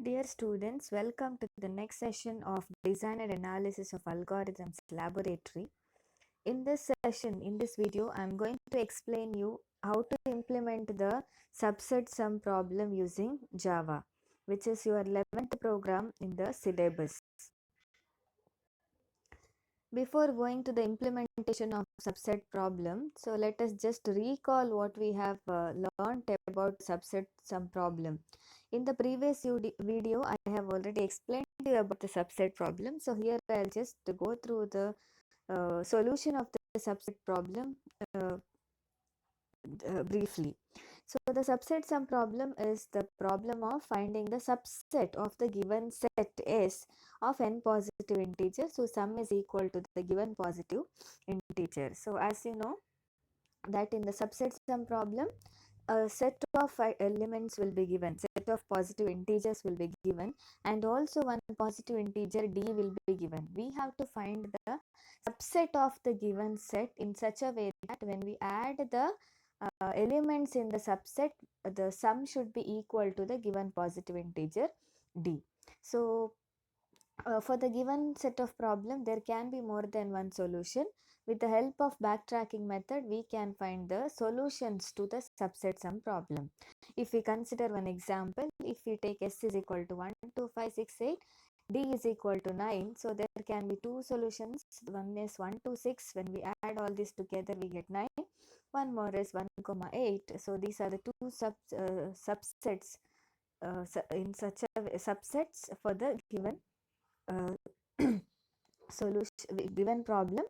Dear students, welcome to the next session of Design and Analysis of Algorithms Laboratory. In this session, in this video, I am going to explain you how to implement the subset sum problem using Java, which is your 11th program in the syllabus. Before going to the implementation of subset problem, so let us just recall what we have learned about subset sum problem. In the previous video, I have already explained to you about the subset problem. So here I'll just go through the solution of the subset problem uh, briefly. So the subset sum problem is the problem of finding the subset of the given set S of n positive integers. So sum is equal to the given positive integer. So as you know that in the subset sum problem, a set of elements will be given, set of positive integers will be given, and also one positive integer d will be given. We have to find the subset of the given set in such a way that when we add the elements in the subset, the sum should be equal to the given positive integer d. So for the given set of problem, there can be more than one solution. With the help of backtracking method, we can find the solutions to the subset sum problem. If we consider one example, if we take S is equal to 1, 2, 5, 6, 8, D is equal to 9, so there can be two solutions. One is 1, 2, 6. When we add all this together, we get 9. One more is 1, 8. So these are the two subsets in such a subsets for the given uh, solution given problem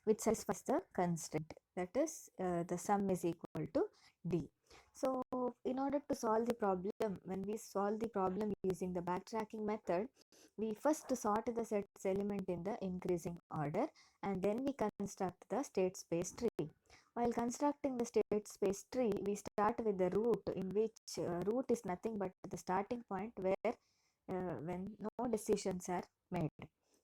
which satisfies the constraint, that is the sum is equal to d. So in order to solve the problem, when we solve the problem using the backtracking method, we first sort the sets element in the increasing order and then we construct the state space tree. While constructing the state space tree, we start with the root, in which root is nothing but the starting point where when no decisions are made.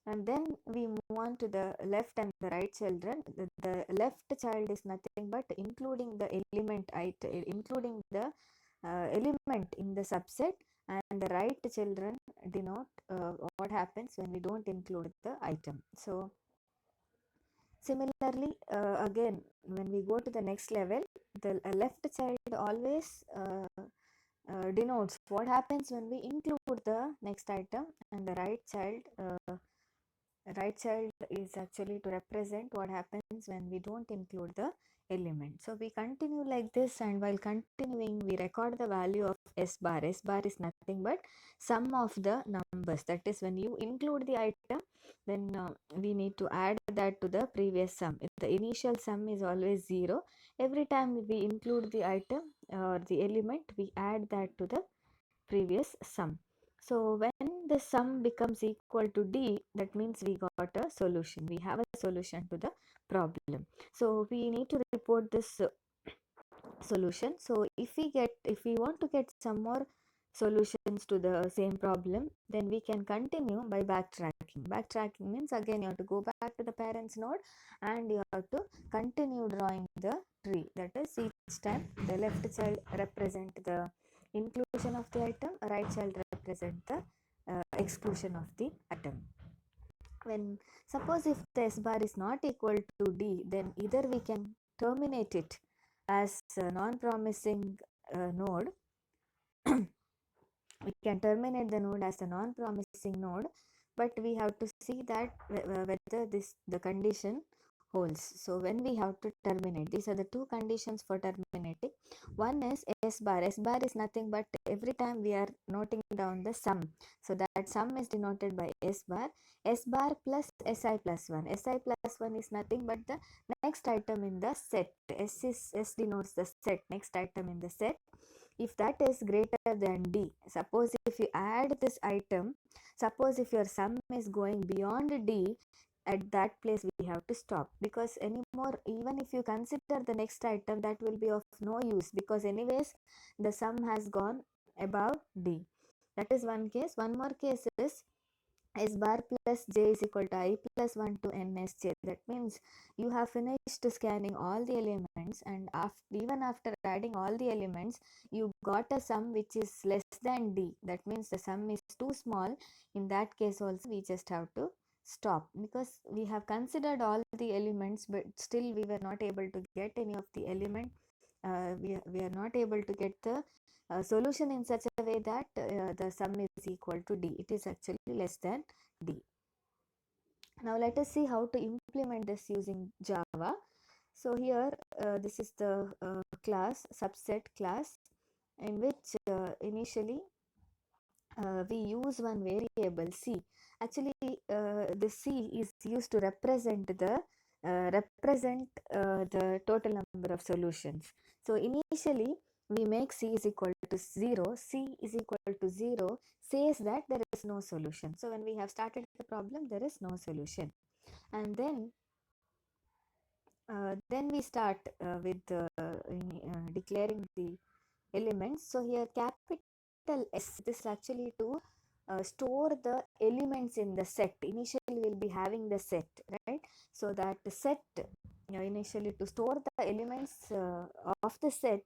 And then we move on to the left and the right children. The left child is nothing but including the including the element in the subset, and the right children denote what happens when we don't include the item. So similarly, again, when we go to the next level, the left child always denotes what happens when we include the next item, and the right child is actually to represent what happens when we don't include the element. So we continue like this, and while continuing we record the value of s bar. S bar is nothing but sum of the numbers, that is when you include the item, then we need to add that to the previous sum. If the initial sum is always 0, every time we include the item or the element, we add that to the previous sum. So when the sum becomes equal to d, that means we got a solution. We have a solution to the problem. So we need to report this solution. So if we want to get some more solutions to the same problem, then we can continue by backtracking. Backtracking means again you have to go back to the parents node and you have to continue drawing the tree. That is, each time the left child represent the inclusion of the item, right child represent the exclusion of the item. When suppose if the s bar is not equal to d, then either we can terminate it as a non-promising node. We can terminate the node as a non-promising node, but we have to see that whether the condition holds. So when we have to terminate, these are the two conditions for terminating. One is s bar. S bar is nothing but every time we are noting down the sum, so that sum is denoted by s bar. S bar plus si plus 1. Si plus 1 is nothing but the next item in the set. S denotes the set, next item in the set. If that is greater than d, suppose if you add this item, suppose if your sum is going beyond d, at that place we have to stop, because anymore, even if you consider the next item, that will be of no use, because anyways the sum has gone above d. That is one case. One more case is S bar plus j is equal to I plus 1 to nsj. That means you have finished scanning all the elements, and even after adding all the elements, you got a sum which is less than d. That means the sum is too small. In that case also we just have to stop, because we have considered all the elements, but still we were not able to get any of the element. We are not able to get the solution in such a way that the sum is equal to d. It is actually less than d. Now let us see how to implement this using Java. So here this is the class, subset class, in which initially we use one variable c. Actually the c is used to represent the total number of solutions. So initially we make c is equal to 0. C is equal to 0 says that there is no solution. So when we have started the problem, there is no solution. And then we start with declaring the elements. So here capital S, this is actually to store the elements in the set. Initially we'll be having the set, right? So that set, initially to store the elements of the set,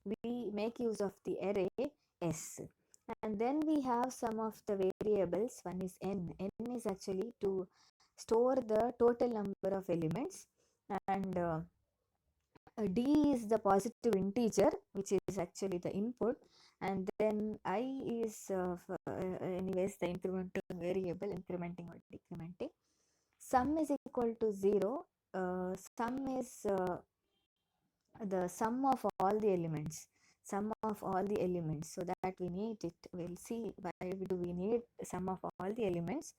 we make use of the array S. And then we have some of the variables. One is n. N is actually to store the total number of elements, and d is the positive integer, which is actually the input, and then I is anyways the incremental variable, incrementing or decrementing. Sum is equal to 0. Sum is the sum of all the elements, so that we need it. We'll see why do we need sum of all the elements.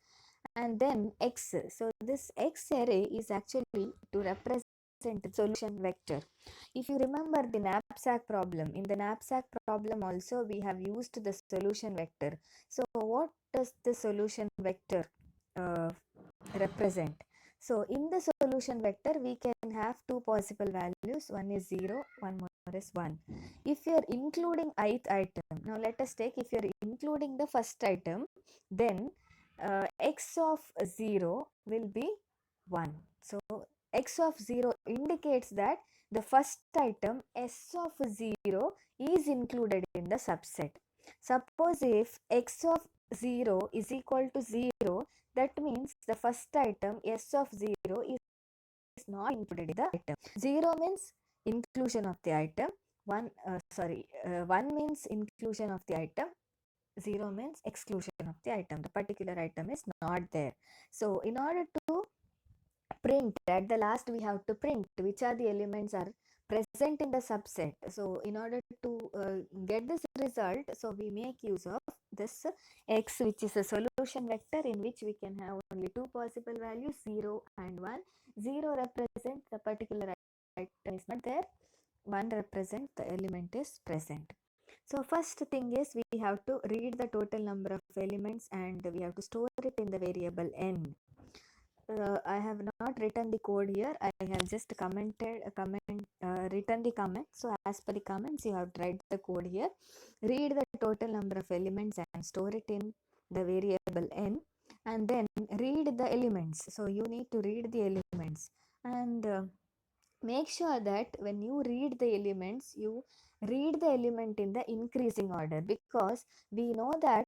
And then x. So this x array is actually to represent the solution vector. If you remember the knapsack problem, in the knapsack problem also we have used the solution vector. So what does the solution vector uh, represent? So in the solution vector we can have two possible values. One is 0, one more is 1. If you are including ith item, now let us take, if you are including the first item, then x of 0 will be 1. So x of 0 indicates that the first item s of 0 is included in the subset. Suppose if x of 0 is equal to 0, that means the first item s of 0 is not included in the item. 0 means inclusion of the item. 1 means inclusion of the item. 0 means exclusion of the item. The particular item is not there. So in order to print, at the last we have to print which are the elements are present in the subset. So in order to get this result, so we make use of this x, which is a solution vector in which we can have only two possible values, 0 and 1. 0 represents the particular item is not there, 1 represents the element is present. So first thing is we have to read the total number of elements, and we have to store it in the variable n. I have not written the code here. I have just written the comment. So as per the comments, you have to write the code here. Read the total number of elements and store it in the variable n, and then read the elements. So you need to read the elements, and make sure that when you read the elements, you read the element in the increasing order, because we know that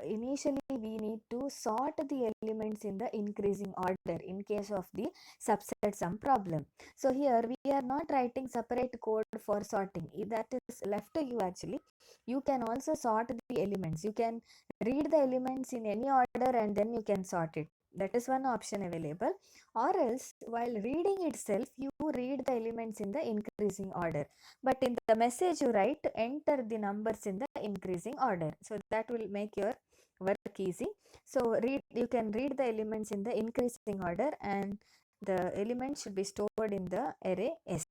initially we need to sort the elements in the increasing order in case of the subset sum problem. So here we are not writing separate code for sorting. That is left to you. Actually, you can also sort the elements. You can read the elements in any order and then you can sort it. That is one option available. Or else while reading itself, you read the elements in the increasing order, but in the message you write, enter the numbers in the increasing order. So that will make your work easy. So you can read the elements in the increasing order, and the elements should be stored in the array s,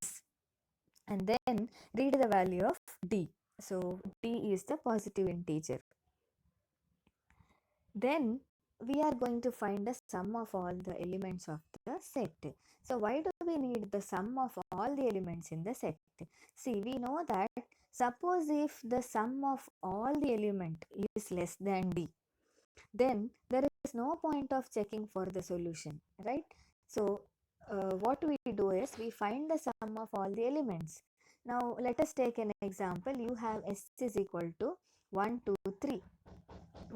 and then read the value of d. So d is the positive integer. Then we are going to find the sum of all the elements of the set. So why do we need the sum of all the elements in the set? See, we know that suppose if the sum of all the element is less than d, then there is no point of checking for the solution, right? So what we do is we find the sum of all the elements. Now let us take an example. You have S is equal to 1, 2, 3.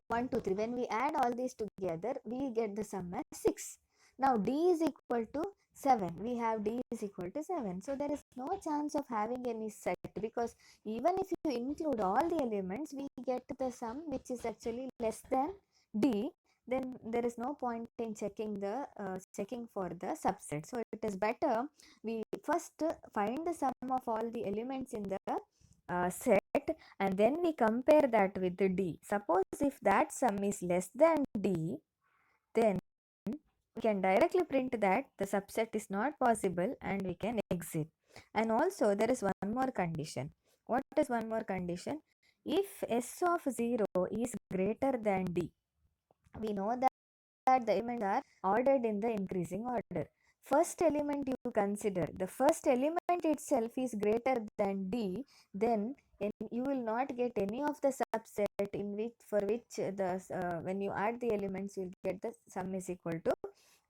1, 2, 3. When we add all these together, we get the sum as 6. Now D is equal to 7. We have D is equal to 7. So there is no chance of having any set, because even if you include all the elements, we get the sum which is actually less than D. Then there is no point in checking for the subset. So it is better we first find the sum of all the elements in the set, and then we compare that with the D. Suppose if that sum is less than D, then we can directly print that the subset is not possible and we can exit. And also there is one more condition. What is one more condition? If S of 0 is greater than D, we know that the elements are ordered in the increasing order. First element you consider, the first element itself is greater than D, then you will not get any of the subset in which for which the when you add the elements you will get the sum is equal to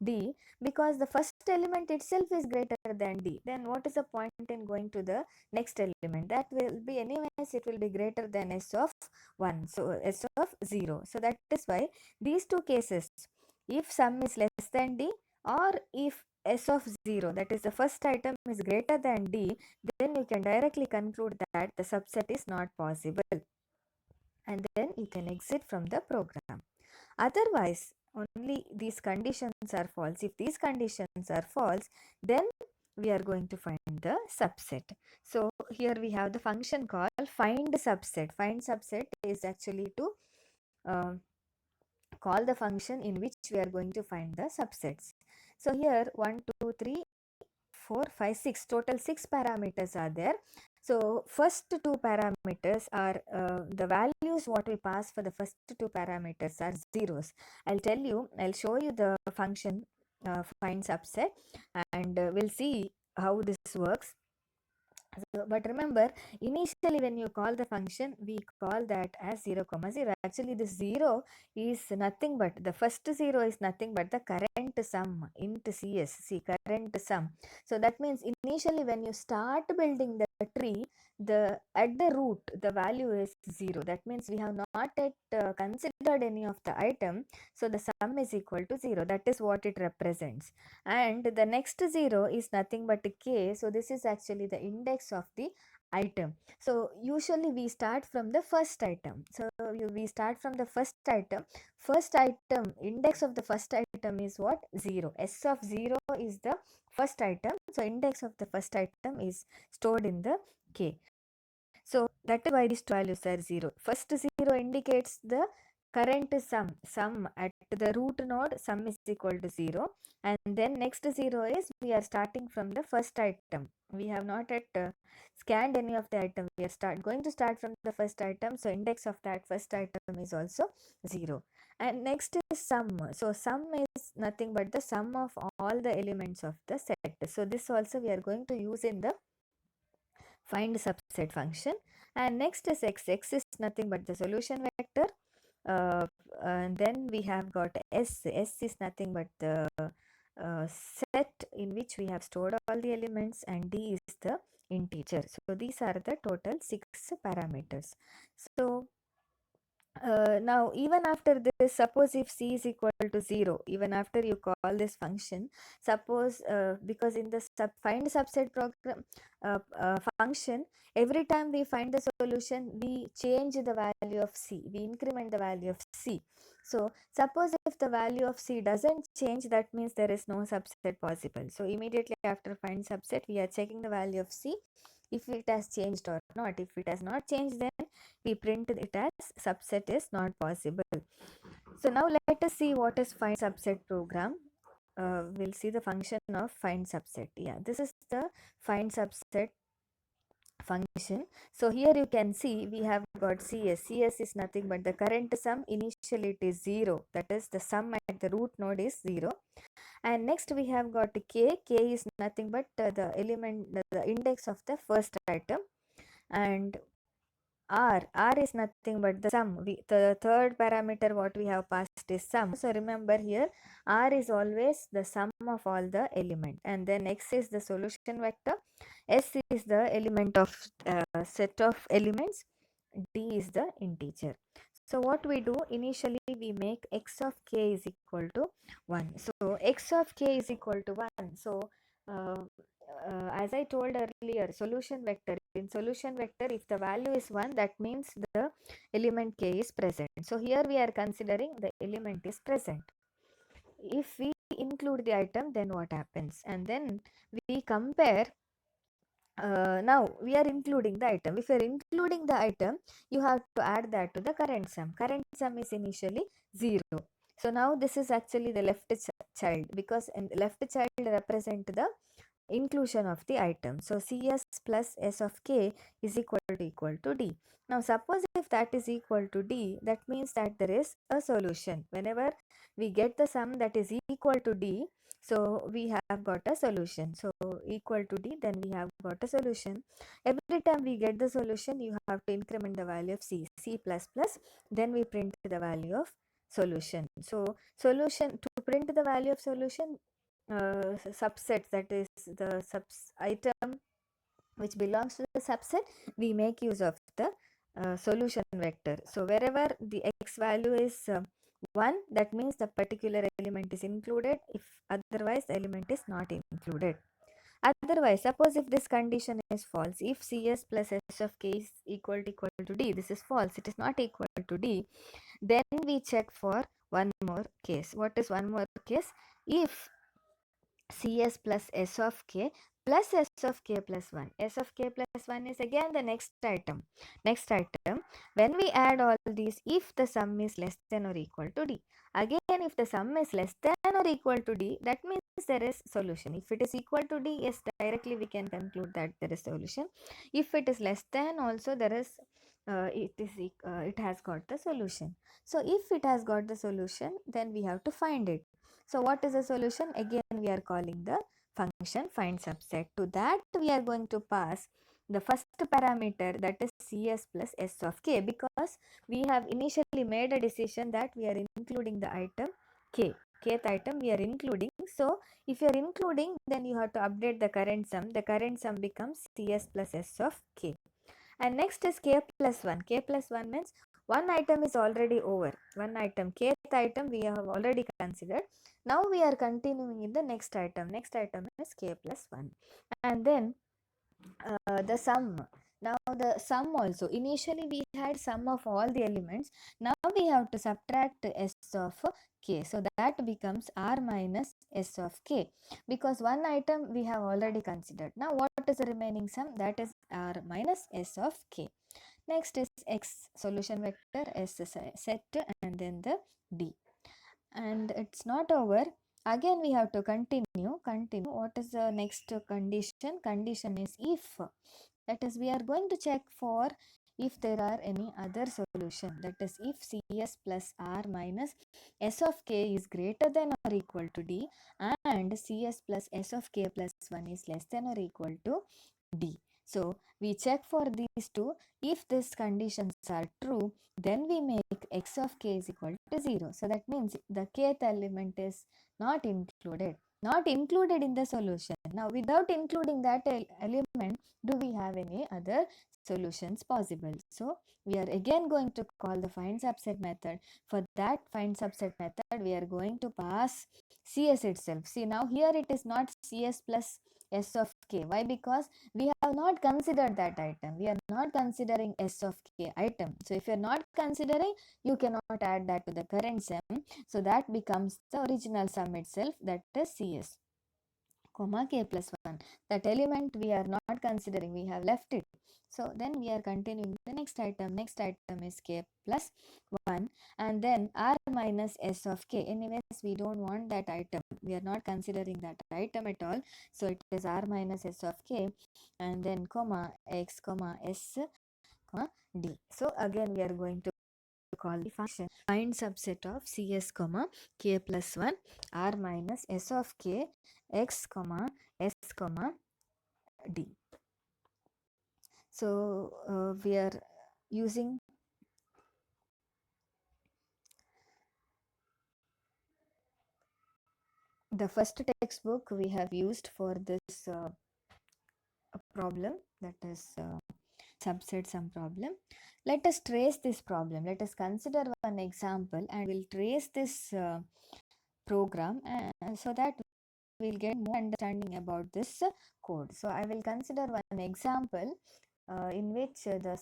D, because the first element itself is greater than D. Then what is the point in going to the next element? That will be anyways, it will be greater than S of 1, so S of 0. So that is why these two cases, if sum is less than D or if S of 0, that is the first item, is greater than D, then you can directly conclude that the subset is not possible, and then you can exit from the program. Otherwise, only these conditions are false. If these conditions are false, then we are going to find the subset. So here we have the function called find subset. Find subset is actually to call the function in which we are going to find the subsets. So here 1, 2, 3, 4, 5, 6, total 6 parameters are there. So first two parameters are the values what we pass for the first two parameters are zeros. I'll show you the function find subset, and we'll see how this works. But remember, initially when you call the function, we call that as 0, 0. Actually, this 0 is nothing but, the first 0 is nothing but the current sum int CS, see, current sum. So that means initially when you start building the tree, at the root, the value is 0. That means we have not yet considered any of the item. So the sum is equal to 0. That is what it represents. And the next 0 is nothing but k, so this is actually the index of the item. So usually we start from the first item. So we start from the first item, index of the first item is what? 0. S of 0 is the first item, so index of the first item is stored in the k. So that is why these values are 0. First 0 indicates the current sum at the root node, sum is equal to 0, and then next 0 is we are starting from the first item. We have not yet scanned any of the item. We are going to start from the first item, so index of that first item is also 0. And next is sum. So sum is nothing but the sum of all the elements of the set. So this also we are going to use in the find subset function. And next is x. X is nothing but the solution vector. And then we have got S. S is nothing but the set in which we have stored all the elements, and D is the integer. So these are the total 6 parameters. So now even after this, suppose if C is equal to 0, even after you call this function, suppose because in the find subset program function, every time we find the solution, we change the value of C, we increment the value of C. So suppose if the value of C doesn't change, that means there is no subset possible. So immediately after find subset, we are checking the value of C, if it has changed or not. If it has not changed, then we print it as subset is not possible. So now let us see what is find subset program. We'll see the function of find subset. Yeah, this is the find subset function. So here you can see we have got CS. CS is nothing but the current sum. Initially it is 0. That is the sum at the root node is 0. And next we have got K. K is nothing but the element, the index of the first item. And R is nothing but the sum. The third parameter what we have passed is sum. So remember here, R is always the sum of all the element. And then X is the solution vector. S is the element of set of elements. D is the integer. So what we do, initially we make X of k is equal to 1. So X of k is equal to 1. So uh, as I told earlier, solution vector, in solution vector, if the value is 1, that means the element k is present. So here we are considering the element is present. If we include the item, then what happens? And then we compare. Now we are including the item. If you are including the item, you have to add that to the current sum. Current sum is initially 0. So now this is actually the left child, because in left child represent the inclusion of the item. So Cs plus S of k is equal to D. Now suppose if that is equal to D, that means that there is a solution. Whenever we get the sum that is equal to D, so we have got a solution. So equal to D, then we have got a solution. Every time we get the solution, you have to increment the value of C plus plus, then we print the value of solution. So solution, to print the value of solution, subset, that is the item which belongs to the subset, we make use of the solution vector. So wherever the x value is 1, that means the particular element is included. If otherwise, the element is not included. Otherwise, suppose if this condition is false, if Cs plus S of k is equal to D, this is false, it is not equal to D, then we check for one more case. What is one more case? If Cs plus S of k plus S of k plus 1. S of k plus 1 is again the next item. Next item, when we add all these, if the sum is less than or equal to D. Again, if the sum is less than or equal to D, that means there is solution. If it is equal to D, yes, directly we can conclude that there is solution. If it is less than, also there is, it has got the solution. So if it has got the solution, then we have to find it. So what is the solution? Again, we are calling the function find subset. To that, we are going to pass the first parameter, that is Cs plus S of k, because we have initially made a decision that we are including the item k. Kth item we are including. So if you are including, then you have to update the current sum. The current sum becomes Cs plus S of k. And next is k plus 1. K plus 1 means one item is already over. One item, kth item we have already considered. Now we are continuing in the next item. Next item is k plus 1. And then the sum. Now the sum also. Initially we had sum of all the elements. Now we have to subtract S of k. So that becomes R minus S of k. Because one item we have already considered. Now what is the remaining sum? That is R minus S of k. Next is X, solution vector, S set, and then the D. And it's not over. Again we have to continue. What is the next condition? Condition is if, that is we are going to check for if there are any other solution, that is if Cs plus R minus S of k is greater than or equal to D, and Cs plus S of k plus 1 is less than or equal to D. So we check for these two. If these conditions are true, then we make x of k is equal to 0. So that means the kth element is not included. Not included in the solution. Now without including that element, do we have any other solutions possible? So we are again going to call the find subset method. For that find subset method, we are going to pass Cs itself. See, now here it is not Cs plus S of k. Why? Because we have not considered that item. We are not considering S of k item. So if you are not considering, you cannot add that to the current sum. So that becomes the original sum itself, that is Cs comma k plus 1. That element we are not considering, we have left it. So then we are continuing the next item. Next item is k plus 1, and then R minus S of k. Anyways, we don't want that item. We are not considering that item at all. So it is R minus S of k, and then comma x comma S comma D. So again we are going to call the function find subset of Cs comma k plus 1 R minus S of k x comma S comma D. So we are using the first textbook we have used for this problem, that is subset sum problem. Let us trace this problem. Let us consider one example and we'll trace this program so that we'll get more understanding about this code. So I will consider one example in which the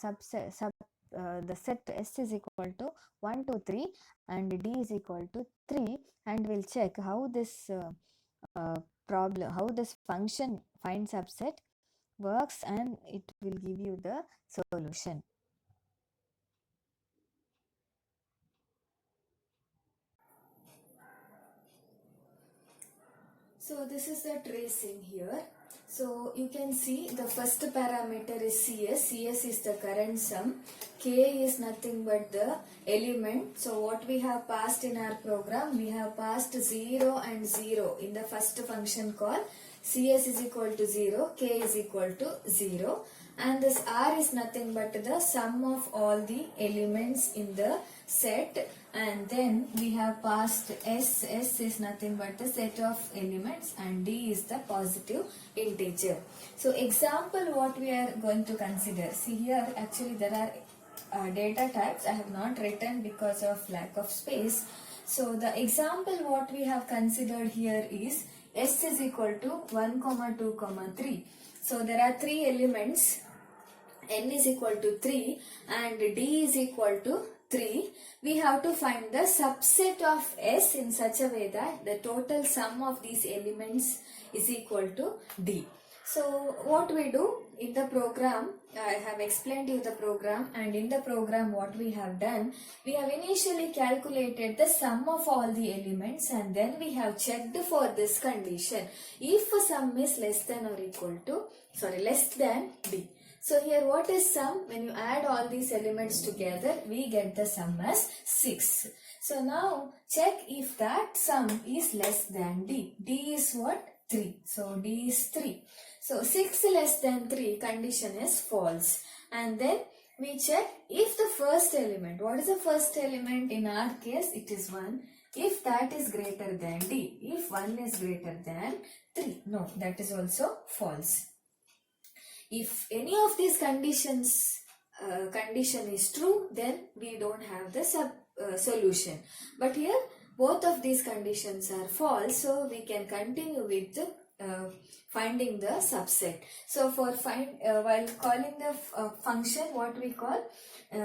set S is equal to 1, 2, 3 and D is equal to 3, and we'll check how this how this function find subset works, and it will give you the solution. So this is the tracing here. So you can see the first parameter is CS. CS is the current sum. K is nothing but the element. So what we have passed in our program, we have passed 0 and 0 in the first function call. CS is equal to 0, K is equal to 0, and this R is nothing but the sum of all the elements in the set, and then we have passed S. S is nothing but the set of elements, and D is the positive integer. So example what we are going to consider. See here actually there are data types I have not written because of lack of space. So the example what we have considered here is S is equal to 1, 2, 3. So there are 3 elements. N is equal to 3 and D is equal to 3. We have to find the subset of S in such a way that the total sum of these elements is equal to D. So what we do in the program, I have explained you the program, and in the program what we have done, we have initially calculated the sum of all the elements, and then we have checked for this condition. If a sum is less than or equal to, less than D. So here what is sum? When you add all these elements together, we get the sum as 6. So now check if that sum is less than D. D is what? 3. So D is 3. So 6 less than 3, condition is false. And then we check if the first element, what is the first element? In our case it is 1. If that is greater than D, if 1 is greater than 3, no, that is also false. If any of these conditions condition is true, then we don't have the solution. But here both of these conditions are false, so we can continue with finding the subset. So for while calling the function, what we call,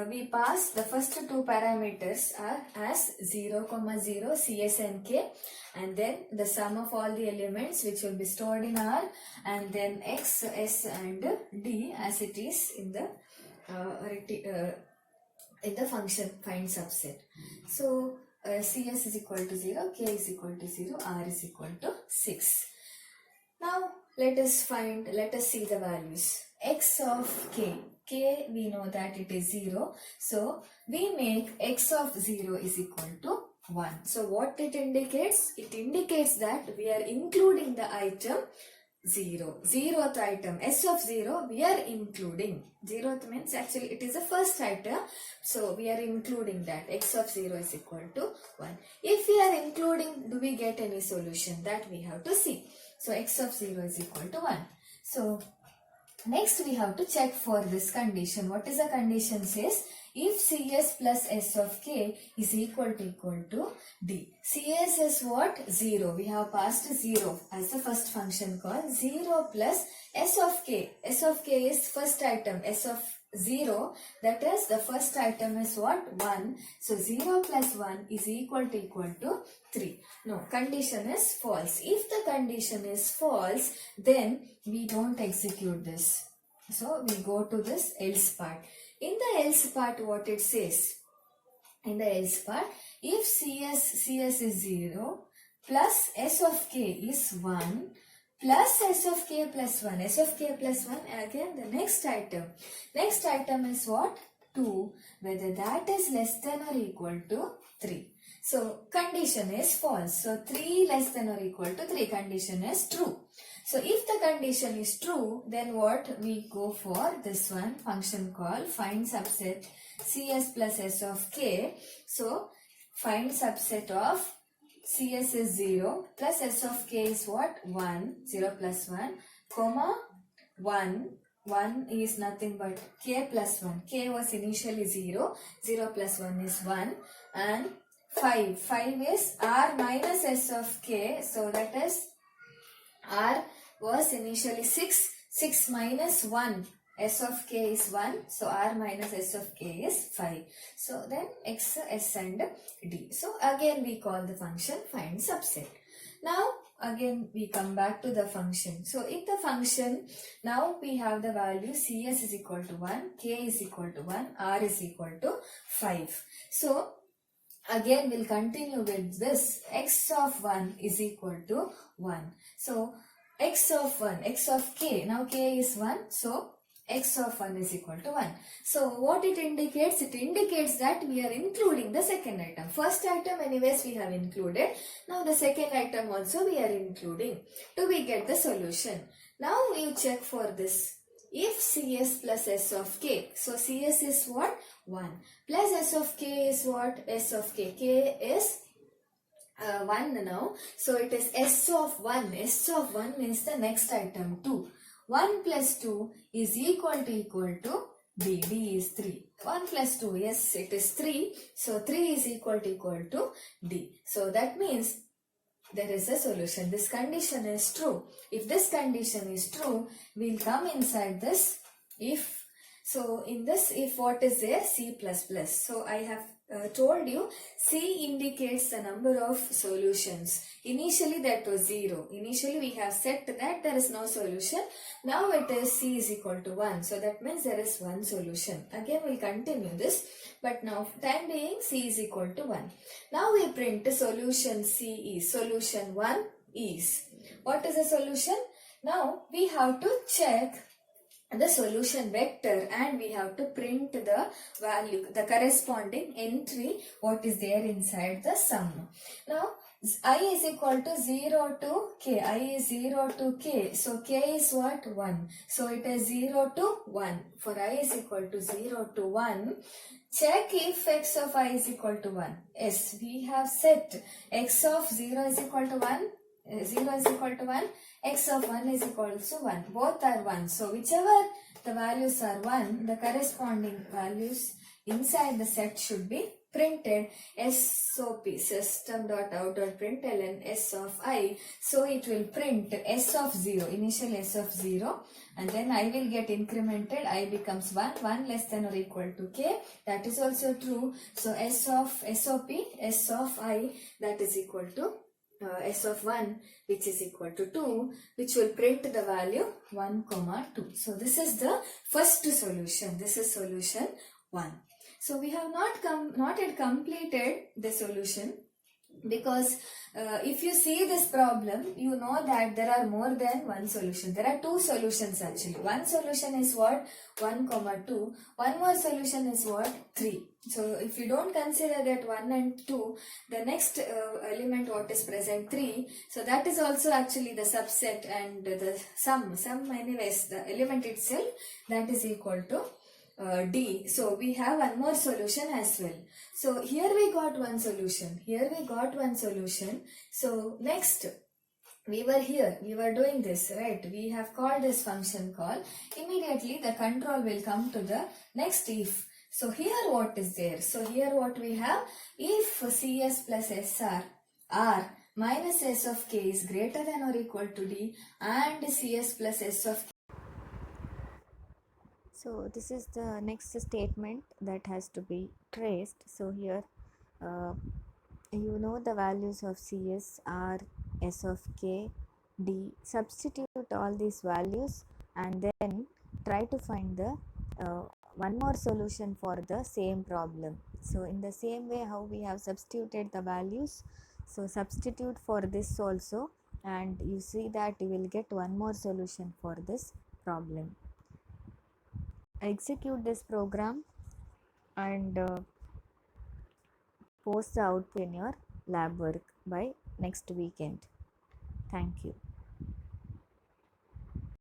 we pass the first two parameters are as 0, 0, CS and K, and then the sum of all the elements which will be stored in R, and then X, S and D as it is in the function find subset. So CS is equal to 0, K is equal to 0, R is equal to 6. Now let us see the values. X of K. K we know that it is 0. So we make X of 0 is equal to 1. So what it indicates? It indicates that we are including the item 0. 0th item, S of 0 we are including. 0th means actually it is the first item. So we are including that. X of 0 is equal to 1. If we are including, do we get any solution? That we have to see. So X of 0 is equal to 1. So next we have to check for this condition. What is the condition says? If CS plus S of K is equal to D. CS is what? 0. We have passed 0 as the first function call. 0 plus S of K. S of K is first item. S of 0, that is the first item is what? 1. So 0 plus 1 is equal to 3. No, condition is false. If the condition is false, then we don't execute this. So we go to this else part. In the else part, what it says? In the else part, if CS is 0 plus S of K is 1 plus S of K plus 1. S of K plus 1, again the next item. Next item is what? 2. Whether that is less than or equal to 3. So condition is false. So 3 less than or equal to 3, condition is true. So if the condition is true, then what we go for this one function called find subset cs plus s of k. So find subset of cs is 0 plus s of k is what? 1, 0 plus 1, comma 1. 1 is nothing but k plus 1. K was initially 0. 0 plus 1 is 1. And 5. 5 is r minus s of k. So that is r was initially 6. 6 minus 1. S of k is 1. So r minus s of k is 5. So then x, s and d. So again we call the function find subset. Now again we come back to the function. So if the function, now we have the value cs is equal to 1, k is equal to 1, r is equal to 5. So again we'll continue with this x of 1 is equal to 1. So x of 1, x of k, now k is 1, so x of 1 is equal to 1. So what it indicates? It indicates that we are including the second item. First item anyways we have included. Now the second item also we are including. Do we get the solution? Now you check for this. If cs plus s of k, so cs is what? 1 plus s of k is what? S of k. K is 1 now. So it is s of 1. S of 1 is the next item 2. 1 plus 2 is equal to d. D is 3. 1 plus 2, yes, it is 3. So 3 is equal to d. So that means there is a solution. This condition is true. If this condition is true, we'll come inside this if. So in this if, what is there? C plus plus. So I have told you C indicates the number of solutions. Initially that was 0. Initially we have set that there is no solution. Now it is C is equal to 1. So that means there is one solution. Again we'll continue this. But now time being C is equal to 1. Now we print solution C is. Solution 1 is. What is the solution? Now we have to check the solution vector and we have to print the value, the corresponding entry, what is there inside the sum. Now I is equal to 0 to k. I is 0 to k. So k is what? 1. So it is 0 to 1. For I is equal to 0 to 1. Check if x of I is equal to 1. Yes, we have set x of 0 is equal to 1. 0 is equal to 1. X of 1 is equal to 1. Both are 1. So whichever the values are 1, the corresponding values inside the set should be printed. SOP, system.out.println s of I. So it will print s of 0, initial s of 0, and then I will get incremented. I becomes 1, 1 less than or equal to k. That is also true. So s of SOP, s of I, that is equal to s of 1, which is equal to 2, which will print the value 1, 2. So this is the first solution. This is solution 1. So we have not yet completed the solution, because if you see this problem, you know that there are more than one solution. There are two solutions actually. One solution is what? 1, 2. One more solution is what? 3. So if you don't consider that 1 and 2, the next element what is present 3. So that is also actually the subset and the sum. Sum anyways, the element itself, that is equal to D. So we have one more solution as well. So here we got one solution. Here we got one solution. So next, we were doing this, right? We have called this function call. Immediately the control will come to the next if. So here what is there? So here what we have? If cs plus sr r minus s of k is greater than or equal to d, and cs plus s of k. So this is the next statement that has to be traced. So here you know the values of cs, r, s of k, d. Substitute all these values and then try to find the one more solution for the same problem. So in the same way how we have substituted the values, so substitute for this also, and you see that you will get one more solution for this problem. Execute this program and post the output in your lab work by next weekend. Thank you.